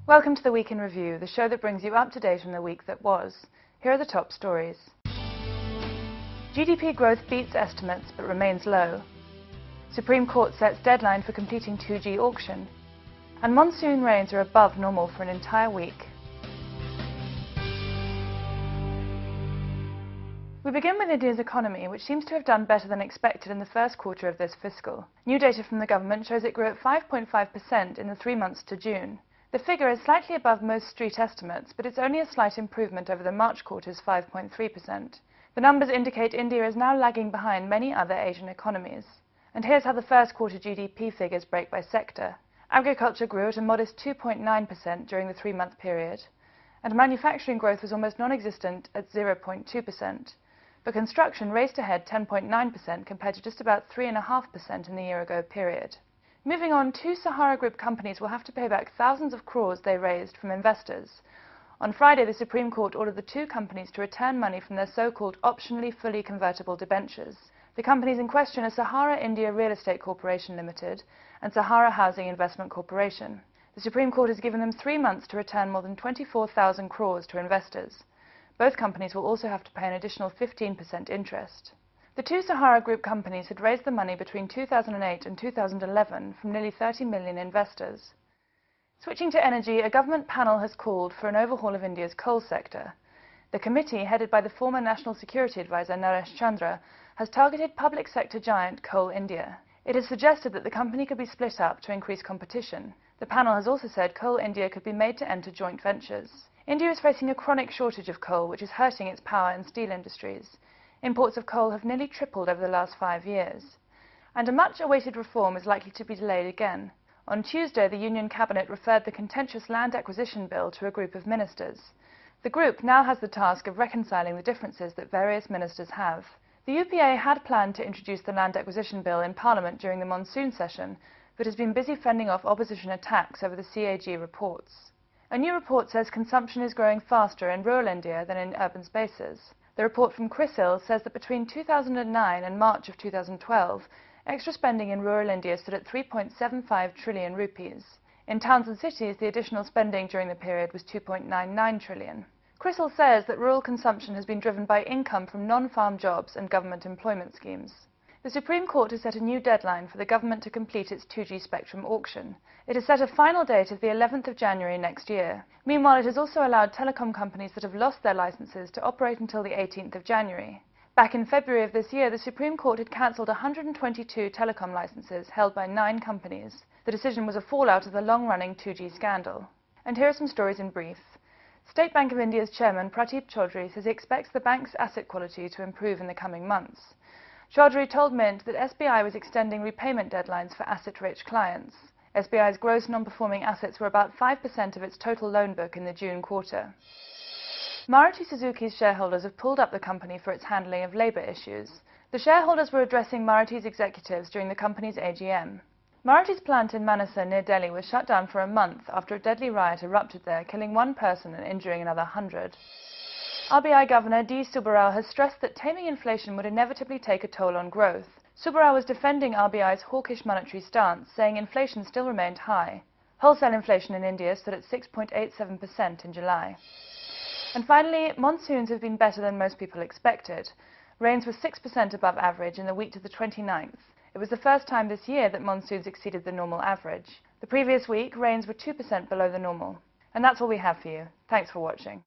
Welcome to the Week in Review, the show that brings you up to date on the week that was. Here are the top stories. GDP growth beats estimates but remains low. Supreme Court sets deadline for completing 2G auction. And monsoon rains are above normal for an entire week. We begin with India's economy, which seems to have done better than expected in the first quarter of this fiscal. New data from the government shows it grew at 5.5% in the 3 months to June. The figure is slightly above most street estimates, but it's only a slight improvement over the March quarter's 5.3%. The numbers indicate India is now lagging behind many other Asian economies. And here's how the first quarter GDP figures break by sector. Agriculture grew at a modest 2.9% during the 3-month period, and manufacturing growth was almost non-existent at 0.2%. But construction raced ahead 10.9% compared to just about 3.5% in the year-ago period. Moving on, 2 Sahara Group companies will have to pay back thousands of crores they raised from investors. On Friday, the Supreme Court ordered the 2 companies to return money from their so-called optionally fully convertible debentures. The companies in question are Sahara India Real Estate Corporation Limited and Sahara Housing Investment Corporation. The Supreme Court has given them 3 months to return more than 24,000 crores to investors. Both companies will also have to pay an additional 15% interest. The 2 Sahara Group companies had raised the money between 2008 and 2011 from nearly 30 million investors. Switching to energy, a government panel has called for an overhaul of India's coal sector. The committee, headed by the former National Security Advisor Naresh Chandra, has targeted public sector giant Coal India. It has suggested that the company could be split up to increase competition. The panel has also said Coal India could be made to enter joint ventures. India is facing a chronic shortage of coal, which is hurting its power and steel industries. Imports of coal have nearly tripled over the last 5 years. And a much-awaited reform is likely to be delayed again. On Tuesday, the Union Cabinet referred the contentious land acquisition bill to a group of ministers. The group now has the task of reconciling the differences that various ministers have. The UPA had planned to introduce the land acquisition bill in Parliament during the monsoon session, but has been busy fending off opposition attacks over the CAG reports. A new report says consumption is growing faster in rural India than in urban spaces. The report from CRISIL says that between 2009 and March of 2012, extra spending in rural India stood at 3.75 trillion rupees. In towns and cities, the additional spending during the period was 2.99 trillion. CRISIL says that rural consumption has been driven by income from non-farm jobs and government employment schemes. The Supreme Court has set a new deadline for the government to complete its 2G spectrum auction. It has set a final date of the 11th of January next year. Meanwhile, it has also allowed telecom companies that have lost their licenses to operate until the 18th of January. Back in February of this year, the Supreme Court had cancelled 122 telecom licenses held by 9 companies. The decision was a fallout of the long-running 2G scandal. And here are some stories in brief. State Bank of India's chairman, Pradeep Chaudhary, says he expects the bank's asset quality to improve in the coming months. Chaudhary told Mint that SBI was extending repayment deadlines for asset-rich clients. SBI's gross non-performing assets were about 5% of its total loan book in the June quarter. Maruti Suzuki's shareholders have pulled up the company for its handling of labour issues. The shareholders were addressing Maruti's executives during the company's AGM. Maruti's plant in Manesar near Delhi was shut down for a month after a deadly riot erupted there, killing 1 person and injuring another 100. RBI Governor D. Subbarao has stressed that taming inflation would inevitably take a toll on growth. Subbarao was defending RBI's hawkish monetary stance, saying inflation still remained high. Wholesale inflation in India stood at 6.87% in July. And finally, monsoons have been better than most people expected. Rains were 6% above average in the week to the 29th. It was the first time this year that monsoons exceeded the normal average. The previous week, rains were 2% below the normal. And that's all we have for you. Thanks for watching.